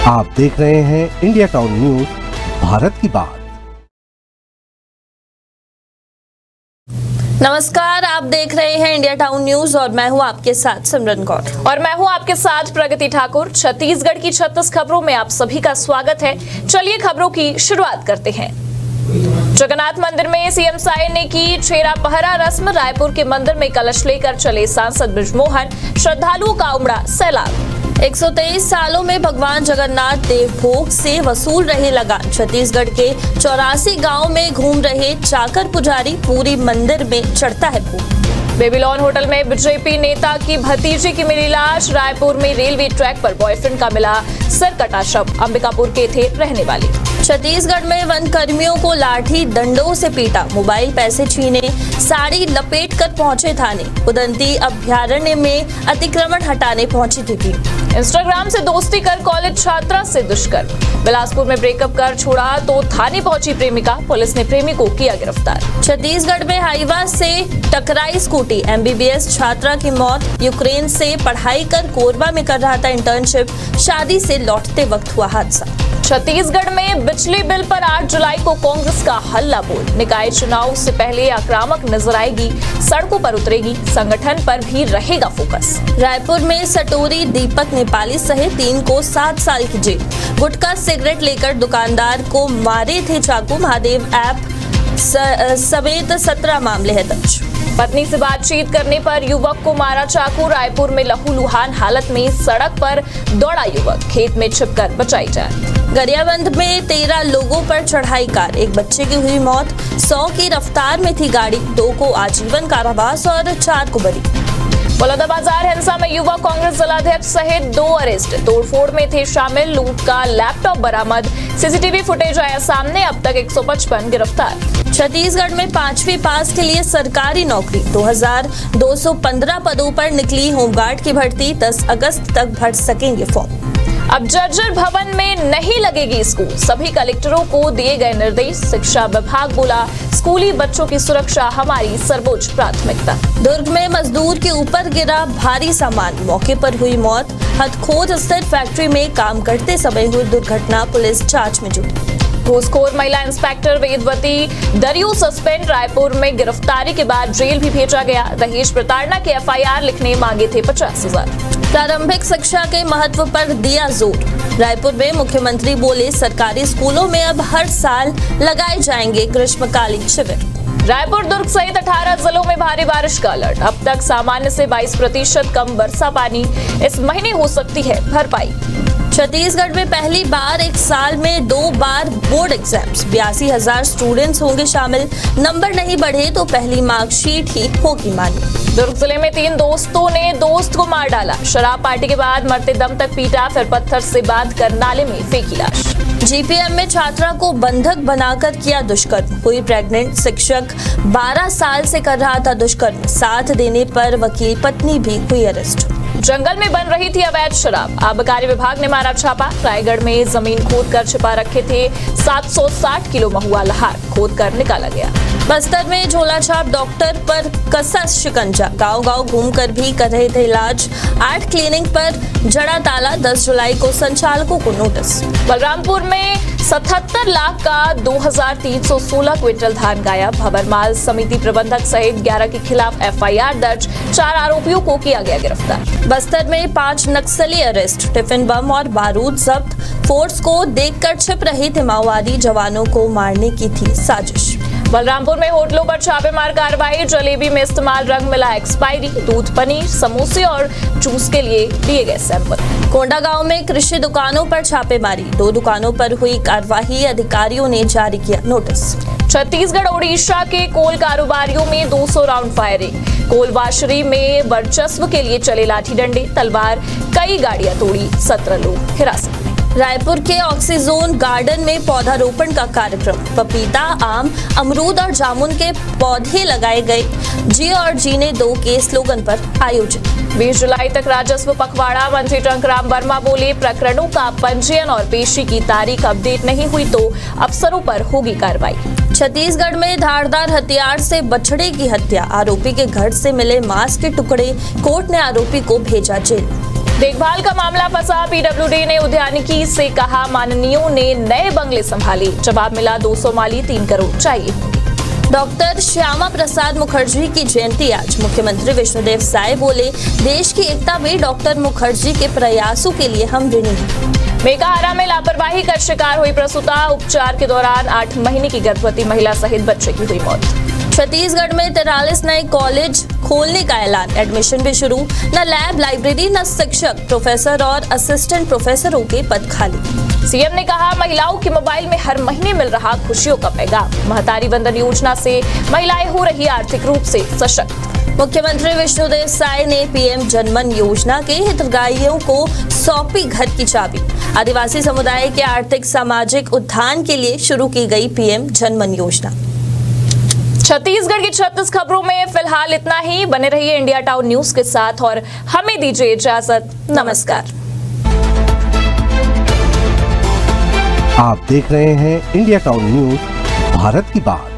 आप देख रहे हैं इंडिया टाउन न्यूज, भारत की बात। नमस्कार, आप देख रहे हैं इंडिया टाउन न्यूज और मैं हूं आपके साथ सिमरन कौर और मैं हूं आपके साथ प्रगति ठाकुर। छत्तीसगढ़ की 36 खबरों में आप सभी का स्वागत है। चलिए खबरों की शुरुआत करते हैं। जगन्नाथ मंदिर में सीएम साय ने की छेरा पहरा रस्म। रायपुर के मंदिर में कलश लेकर चले सांसद बृजमोहन, श्रद्धालुओं का उमड़ा सैलाब। 123 सालों में भगवान जगन्नाथ देवभोग से वसूल रहे लगान। छत्तीसगढ़ के 84 गांव में घूम रहे चाकर पुजारी, पूरी मंदिर में चढ़ता है भोग। बेबीलोन होटल में बीजेपी नेता की भतीजी की मिली लाश। रायपुर में रेलवे ट्रैक पर बॉयफ्रेंड का मिला सिर कटा शव। अंबिकापुर के थे रहने वाले। छत्तीसगढ़ में वन कर्मियों को लाठी डंडों से पीटा, मोबाइल पैसे छीने, साड़ी लपेट कर पहुंचे थाने। उदंती अभ्यारण्य में अतिक्रमण हटाने पहुंची थी टीम। इंस्टाग्राम से दोस्ती कर कॉलेज छात्रा से दुष्कर्म। बिलासपुर में ब्रेकअप कर छोड़ा तो थाने पहुंची प्रेमिका। पुलिस ने प्रेमी को किया गिरफ्तार। छत्तीसगढ़ में हाईवा से टकराई स्कूटी, एमबीबीएस छात्रा की मौत। यूक्रेन से पढ़ाई कर कोरबा में कर रहा था इंटर्नशिप, शादी से लौटते वक्त हुआ हादसा। छत्तीसगढ़ में बिजली बिल पर 8 जुलाई को कांग्रेस का हल्ला बोल। निकाय चुनाव से पहले आक्रामक नजर आएगी, सड़कों पर उतरेगी, संगठन पर भी रहेगा फोकस। रायपुर में सटोरी दीपक नेपाली सहित 3 को 7 साल की जेल। गुटखा सिगरेट लेकर दुकानदार को मारे थे चाकू। महादेव ऐप समेत 17 मामले हैं दर्ज। पत्नी से बातचीत करने पर युवक को मारा चाकू। रायपुर में लहूलुहान हालत में सड़क पर दौड़ा युवक, खेत में छिपकर बचाई जान। गरियाबंद में 13 लोगों पर चढ़ाई कार, एक बच्चे की हुई मौत। 100 की रफ्तार में थी गाड़ी, 2 को आजीवन कारावास और 4 को बरी। बलौदाबाजार हिंसा में युवा कांग्रेस जिलाध्यक्ष सहित 2 अरेस्ट। तोड़फोड़ में थे शामिल, लूट का लैपटॉप बरामद। सीसीटीवी फुटेज आया सामने, अब तक 155 गिरफ्तार। छत्तीसगढ़ में 5वीं पास के लिए सरकारी नौकरी, 2215 पदों पर निकली होमगार्ड की भर्ती। 10 अगस्त तक भर सकेंगे फॉर्म। अब जर्जर भवन में नहीं लगेगी स्कूल, सभी कलेक्टरों को दिए गए निर्देश। शिक्षा विभाग बोला, स्कूली बच्चों की सुरक्षा हमारी सर्वोच्च प्राथमिकता। दुर्ग में मजदूर के ऊपर गिरा भारी सामान, मौके पर हुई मौत। हथखोद स्थित फैक्ट्री में काम करते समय हुई दुर्घटना, पुलिस जांच में जुटी। घूसखोर महिला इंस्पेक्टर वेदवती दरियो सस्पेंड। रायपुर में गिरफ्तारी के बाद जेल भी भेजा गया। दहेज प्रताड़ना के एफआईआर लिखने मांगे थे 50,000। प्रारंभिक शिक्षा के महत्व पर दिया जोर। रायपुर में मुख्यमंत्री बोले, सरकारी स्कूलों में अब हर साल लगाए जाएंगे ग्रीष्मकालीन शिविर। रायपुर, दुर्ग सहित 18 जिलों में भारी बारिश का अलर्ट। अब तक सामान्य से 22% कम वर्षा पानी, इस महीने हो सकती है भरपाई। छत्तीसगढ़ में पहली बार एक साल में 2 बार बोर्ड एग्जाम्स, 82,000 स्टूडेंट्स होंगे शामिल। नंबर नहीं बढ़े तो पहली मार्कशीट ही होगी मान्य। दुर्ग जिले में 3 दोस्तों ने दोस्त को मार डाला। शराब पार्टी के बाद मरते दम तक पीटा, फिर पत्थर से बांध कर नाले में फेंकी लाश। जीपीएम में छात्रा को बंधक बनाकर किया दुष्कर्म, हुई प्रेग्नेंट। शिक्षक 12 साल से कर रहा था दुष्कर्म, साथ देने पर वकील पत्नी भी हुई अरेस्ट। जंगल में बन रही थी अवैध शराब, आबकारी विभाग ने मारा छापा। रायगढ़ में जमीन खोद कर छिपा रखे थे 760 किलो महुआ लहार, खोद कर निकाला गया। बस्तर में झोलाछाप डॉक्टर पर कसा शिकंजा, गांव-गांव घूमकर भी कर रहे थे इलाज। आर्ट क्लिनिक पर जड़ा ताला, 10 जुलाई को संचालकों को नोटिस। बलरामपुर में 77 लाख का 2316 क्विंटल धान गायब। भवरमाल समिति प्रबंधक सहित 11 के खिलाफ एफआईआर दर्ज, 4 आरोपियों को किया गया गिरफ्तार। बस्तर में 5 नक्सली अरेस्ट, टिफिन बम और बारूद जब्त। फोर्स को देखकर छिप रहे थे माओवादी, जवानों को मारने की थी साजिश। बलरामपुर में होटलों पर छापेमार कार्रवाई। जलेबी में इस्तेमाल रंग मिला एक्सपायरी। दूध, पनीर, समोसे और जूस के लिए दिए गए सैंपल। कोंडागांव में कृषि दुकानों पर छापेमारी, 2 दुकानों पर हुई कार्रवाई, अधिकारियों ने जारी किया नोटिस। छत्तीसगढ़ ओडिशा के कोल कारोबारियों में 200 राउंड फायरिंग। कोलवाशरी में वर्चस्व के लिए चले लाठी डंडे, तलवार, कई गाड़ियां तोड़ी, 17 लोग हिरासत में। रायपुर के ऑक्सीजोन गार्डन में पौधारोपण का कार्यक्रम, पपीता, आम, अमरूद और जामुन के पौधे लगाए गए। जी और जीने 2 के स्लोगन पर आयोजित। 20 जुलाई तक राजस्व पखवाड़ा, मंत्री टंकराम वर्मा बोले, प्रकरणों का पंजीयन और पेशी की तारीख अपडेट नहीं हुई तो अफसरों पर होगी कार्रवाई। छत्तीसगढ़ में धारदार हथियार से बछड़े की हत्या, आरोपी के घर से मिले मांस के टुकड़े, कोर्ट ने आरोपी को भेजा जेल। देखभाल का मामला फंसा, पीडब्ल्यूडी ने उद्यानिकी से कहा माननीयों ने नए बंगले संभाले। जवाब मिला 200 माली 3 करोड़ चाहिए। डॉक्टर श्यामा प्रसाद मुखर्जी की जयंती आज। मुख्यमंत्री विष्णुदेव साय बोले, देश की एकता में डॉक्टर मुखर्जी के प्रयासों के लिए हम ऋणी हैं। मेघाहारा में लापरवाही का शिकार हुई प्रसूता, उपचार के दौरान 8 महीने की गर्भवती महिला सहित बच्चे की हुई मौत। छत्तीसगढ़ में 43 नए कॉलेज खोलने का ऐलान, एडमिशन भी शुरू। न लैब, लाइब्रेरी, न शिक्षक, प्रोफेसर और असिस्टेंट प्रोफेसरों के पद खाली। सीएम ने कहा महिलाओं के मोबाइल में हर महीने मिल रहा खुशियों का पैगाम। महतारी वंदन योजना से महिलाएं हो रही आर्थिक रूप से सशक्त। मुख्यमंत्री विष्णुदेव साय ने पीएम जनमन योजना के हितग्राहियों को सौंपी घर की चाबी। आदिवासी समुदाय के आर्थिक सामाजिक उत्थान के लिए शुरू की गई पीएम जनमन योजना। छत्तीसगढ़ की 36 खबरों में फिलहाल इतना ही। बने रहिए इंडिया टाउन न्यूज के साथ और हमें दीजिए इजाजत। नमस्कार। आप देख रहे हैं इंडिया टाउन न्यूज, भारत की बात।